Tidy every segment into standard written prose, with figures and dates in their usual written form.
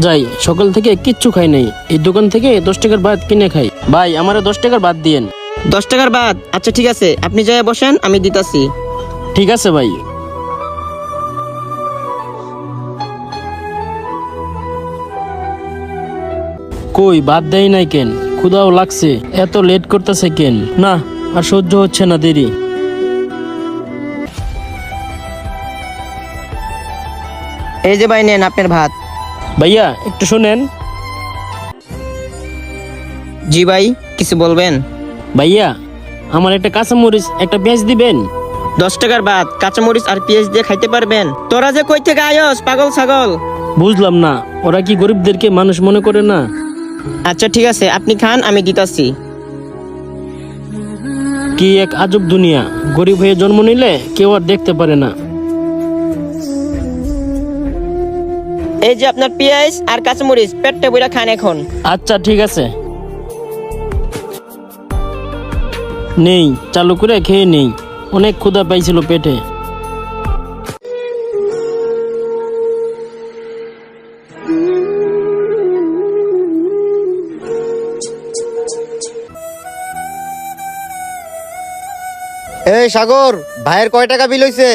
যাই, সকাল থেকে কিচ্ছু খাই নাই, এই দোকান থেকে 10 টাকার ভাত কিনে খাই। ভাই, আমারে 10 টাকার ভাত দিয়েন। 10 টাকার ভাত? আচ্ছা ঠিক আছে, আপনি যাই বসেন, আমি দিতাছি। ঠিক আছে ভাই। কই ভাত দেয় নাই কেন? ক্ষুধাও লাগছে, এত লেট করতেছে কেন? না, আর সহ্য হচ্ছে না দেরি। এই যে ভাই, নেন আপনার ভাত। ভাইয়া একটু শোনেন। জি ভাই, কিছু বলবেন? ভাইয়া, আমার একটা কাঁচামরিচ একটা পেঁয়াজ দিবেন। 10 টাকার ভাত কাঁচামরিচ আর পেঁয়াজ দিয়ে খাইতে পারবেন? তোরা যে কই থেকে আয়স পাগল ছাগল? বুঝলাম না, ওরা কি গরিবদেরকে মানুষ মনে করে না? আচ্ছা ঠিক আছে, আপনি খান, আমি দিতাছি। কি এক আজব দুনিয়া, গরিব হয়ে জন্ম নিলে কেউ আর দেখতে পারে না। এই যে আপনার পেঁয়াজ আর কাঁচামরিচ, পেটটা বইরা খান এখন। আচ্ছা ঠিক আছে, নেই, চালু করে খেয়ে নেই, অনেক ক্ষুধা পাইছিল পেটে। এই সাগর, ভাইয়ের কয় টাকা বিল হইছে?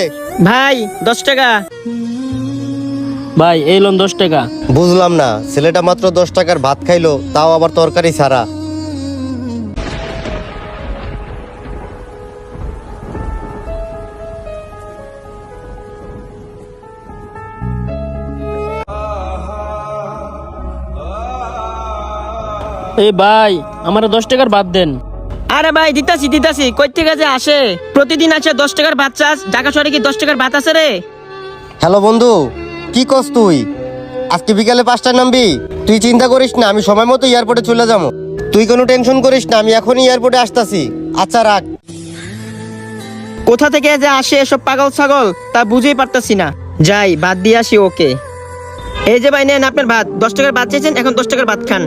ভাই 10 টাকা। ভাই এই লোন 10 টাকা। বুঝলাম না, ছেলেটা মাত্র 10 টাকার ভাত খাইলো, তাও আবার তরকারি ছাড়া। এই ভাই, আমার 10 টাকার ভাত দেন। আরে ভাই দিতাছি দিতাছি, কই থেকে যে আসে? প্রতিদিন আছে 10 টাকার ভাত চাস? ঢাকা শহরে কি 10 টাকার ভাত আছে রে? হ্যালো বন্ধু, কি কস তুই? আজকে বিকালে 5টায় নামবি? তুই চিন্তা করিস না, আমি সময় মতো এয়ারপোর্টে চলে যাবো। তুই কোনো টেনশন করিস না, আমি এখনই এয়ারপোর্টে আসতাছি। আচ্ছা রাখ। কোথা থেকে যে আসে এসব পাগল ছাগল, তা বুঝেই পারতাছি না। যাই, ভাত দিয়ে আসি ওকে। এই যে ভাই, নেন আপনার ভাত। 10 টাকার ভাত চেয়েছেন, এখন 10 টাকার ভাত খান।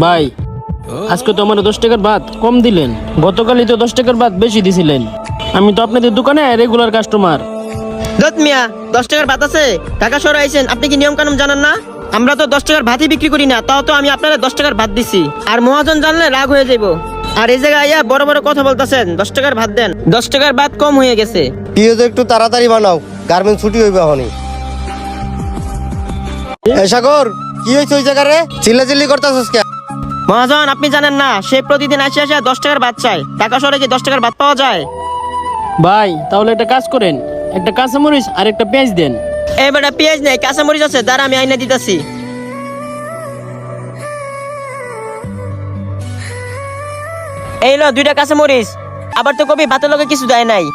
ভাই, আজকে তো আমার 10 টাকার ভাত কম দিলেন, গতকালই তো 10 টাকার ভাত বেশি দিছিলেন। আমি তো আপনাদের দোকানে রেগুলার কাস্টমার। দত মিয়া, 10 টাকার ভাত আছে? ঢাকা শহরে আইছেন, আপনি কি নিয়ম কানুন জানেন না? আমরা তো 10 টাকার ভাতই বিক্রি করি না, তাও তো আমি আপনারা 10 টাকার ভাত দিছি। আর মহাজন জানলে রাগ হয়ে যাইব। আর এই জায়গায় আইয়া বড় বড় কথা বলতেছেন, 10 টাকার ভাত দেন। 10 টাকার ভাত কম হয়ে গেছে। পিওজ একটু তাড়াতাড়ি বানাও, গার্মেন্টস ছুটি হইবে এখনই। এই সাগর, কি হয়েছে ওই জায়গায় রে? চিল্লাচিল্লি করতেছস কে? মহাজন, আপনি জানেন না, সে প্রতিদিন আসে আসে 10 টাকার ভাত চায়। ঢাকা শহরে কি 10 টাকার ভাত পাওয়া যায়? ভাই তাহলে একটা কাজ করেন, একটা কাঁচামরিচ আর একটা পেঁয়াজ দেন। এই বেটা, পেঁয়াজ নেই, কাঁচামরিচ আছে, দাঁড়া আমি আইনা দিতেছি। এই লো 2টা কাঁচামরিচ। আবার তো কবি ভাতের লগে কিছু দেয় নাই।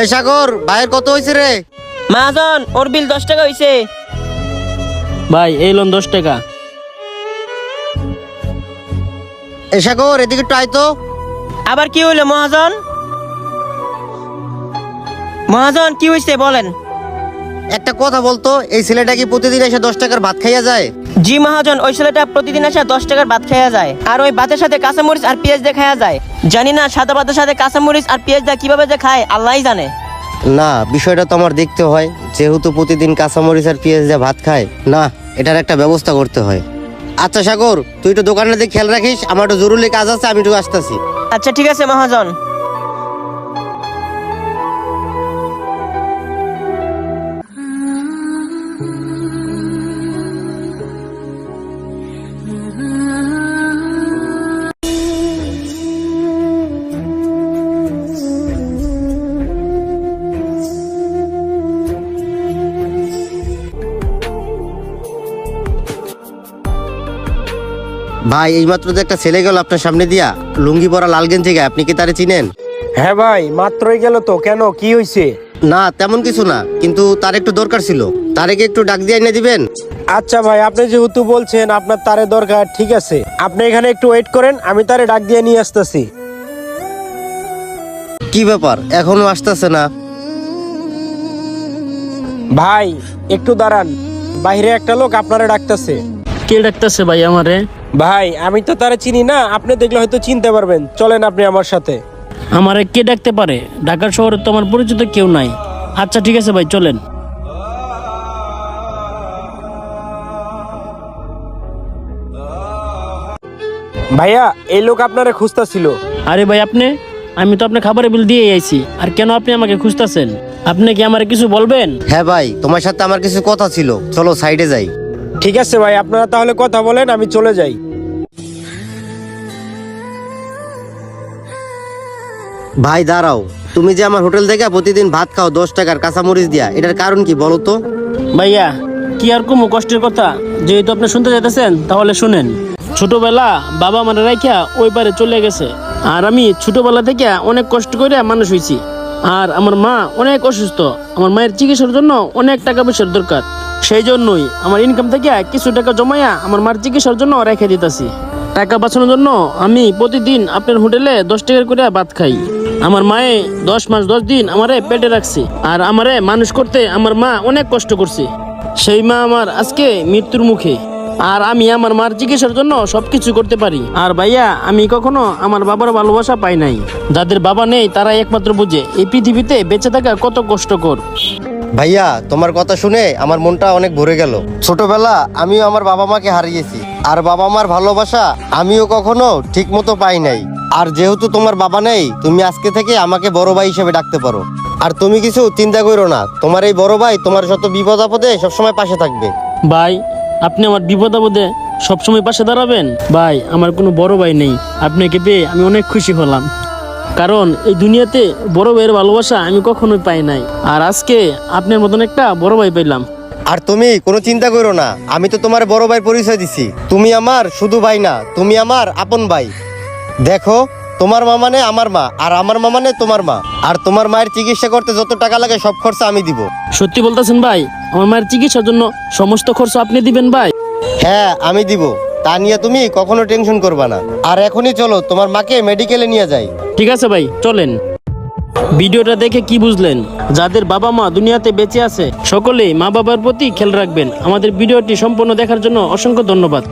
এই সাগর, ভাইয়ের কত হয়েছে রে? মহাজন, ওর বিল 10 টাকা হইছে। ভাই এই লোন 10 টাকা। এই সাগর, এদিকে একটু আয় তো। আবার কি হইলো মহাজন? মহাজন কি হইছে বলেন? একটা কথা বলতো, এই ছেলেটা কি প্রতিদিন এসে 10 টাকার ভাত খাইয়া যায়? জি মহাজন, ওই ছেলেটা প্রতিদিন এসে 10 টাকার ভাত খাওয়া যায়। আর ওই ভাতের সাথে কাঁচামরিচ আর পেঁয়াজ দিয়ে খাওয়া যায়। জানি না সাদা ভাতের সাথে কাঁচামরিচ আর পেঁয়াজ দিয়ে কিভাবে যে খায় আল্লাহই জানে। না, বিষয়টা তো আমার দেখতে হয়, যেহেতু প্রতিদিন কাঁচামরিচ আর পেঁয়াজ দিয়ে ভাত খায়। না, এটার একটা ব্যবস্থা করতে হয়। আচ্ছা সাগর, তুই একটু দোকানের দিকে খেয়াল রাখিস, আমার একটু জরুরি কাজ আছে, আমি একটু আসতেছি। আচ্ছা ঠিক আছে মহাজন। ভাই, এইমাত্র যে একটা ছেলে গেল আপনার সামনে দিয়া, লুঙ্গি পরা লাল গেঞ্জি গায়ে, আপনি কি তারে চিনেন? হ্যাঁ ভাই, মাত্রই গেল তো, কেন কি হয়েছে? না তেমন কিছু না, কিন্তু তার একটু দরকার ছিল। তারে কি একটু ডাক দিয়ে এনে দিবেন? আচ্ছা ভাই, আপনি যেহেতু বলছেন আপনার তারে দরকার, ঠিক আছে, আপনি এখানে একটু ওয়েট করেন, আমি তারে ডাক দিয়ে নিয়ে আসতেছি। কি ব্যাপার, এখনো আসতেছে না? ভাই একটু দাঁড়ান। বাইরে একটা লোক আপনারে ডাকতেছে। কে ডাকতেছে ভাই আমারে? ভাই আমি তো তারে চিনি না, আপনি দেখলে হয়তো চিনতে পারবেন, চলেন আপনি আমার সাথে। আমারে কে ডাকতে পারে? ঢাকার শহরে তো আমার পরিচিত কেউ নাই। আচ্ছা ঠিক আছে ভাই, চলেন। ভাইয়া এই লোক আপনারে খুঁজতাছিল। আরে ভাই আপনি, আমি তো আপনার খাবারের বিল দিয়ে আইছি, আর কেন আপনি আমাকে খুঁজতেছেন? আপনি কি আমারে কিছু বলবেন? হ্যাঁ ভাই, তোমার সাথে আমার কিছু কথা ছিল, চলো সাইডে যাই। ঠিক আছে ভাই, আপনারা তাহলে কথা বলেন, আমি চলে যাই। ভাই দাঁড়াও, তুমি যে আমার হোটেল থেকে প্রতিদিন ভাত খাও 10 টাকার কাঁচামরিচ দিয়া, এটার কারণ কি বলো তো? ভাইয়া কি আর কমু কষ্টের কথা, যেহেতু আপনি শুনতে চাইতেছেন তাহলে শুনেন। ছোটবেলা বাবা মানে রাইখা ওই পারে চলে গেছে, আর আমি ছোটবেলা থেকে অনেক কষ্ট করে মানুষ হয়েছি। আর আমার মা অনেক অসুস্থ, আমার মায়ের চিকিৎসার জন্য অনেক টাকা পয়সার দরকার। সেই জন্যই আমার ইনকাম থেকে কিছু টাকা জমাইয়া আমার মার চিকিৎসার জন্য রেখে দিতেছি। টাকা বাঁচানোর জন্য আমি প্রতিদিন আপনার হোটেলে 10 টাকার করে ভাত খাই। আমার মায়ে 10 মাস 10 দিন আমারে পেটে রাখছে, আর আমারে মানুষ করতে আমার মা অনেক কষ্ট করছে। সেই মা আমার আজকে মৃত্যুর মুখে, আর আমি আমার মার চিকিৎসার জন্য সবকিছু করতে পারি। আর ভাইয়া আমি কখনো আমার বাবার ভালোবাসা পাই নাই। যাদের বাবা নেই তারাই একমাত্র বুঝে এই পৃথিবীতে বেঁচে থাকা কত কষ্টকর। ভাইয়া তোমার কথা শুনে আমার মনটা অনেক ভরে গেল। ছোটবেলা আমিও আমার বাবা মাকে হারিয়েছি, আর বাবা মার ভালোবাসা আমিও কখনো ঠিক মতো পাই নাই। আর যেহেতু তোমার বাবা নেই, তুমি আজকে থেকে আমাকে বড় ভাই হিসেবে ডাকতে পারো। আর তুমি কিছু চিন্তা করো না, তোমার এই বড় ভাই তোমার যত বিপদ আপদে সবসময় পাশে থাকবে। ভাই আপনি আমার বিপদ আপদে সবসময় পাশে দাঁড়াবেন। ভাই আমার কোনো বড় ভাই নেই, আপনাকে পেয়ে আমি অনেক খুশি হলাম, কারণ এই দুনিয়াতে বড় ভাইয়ের ভালোবাসা আমি কখনোই পাই নাই। আর আজকে আপনার মতন একটা বড় ভাই পেলাম। আর তুমি কোনো চিন্তা করো না, আমি তো তোমার বড় ভাই পরিচয় দিছি। তুমি আমার শুধু ভাই না, তুমি আমার আপন ভাই। দেখো, তোমার মা মানে আমার মা, আর আমার মা মানে তোমার মা। আর তোমার মায়ের চিকিৎসা করতে যত টাকা লাগে সব খরচা আমি দিব। সত্যি বলতেছেন ভাই? আমার মায়ের চিকিৎসার জন্য সমস্ত খরচ আপনি দিবেন ভাই? হ্যাঁ আমি দিব, তা নিয়ে তুমি কখনো টেনশন করবা না। আর এখনই চলো তোমার মাকে মেডিকেলে নিয়ে যাই। ঠিক আছে ভাই, চলেন। ভিডিওটা দেখে কি বুঝলেন? যাদের বাবা মা দুনিয়াতে বেঁচে আছে সকলেই মা বাবার প্রতি খেয়াল রাখবেন। আমাদের ভিডিওটি সম্পূর্ণ দেখার জন্য অসংখ্য ধন্যবাদ।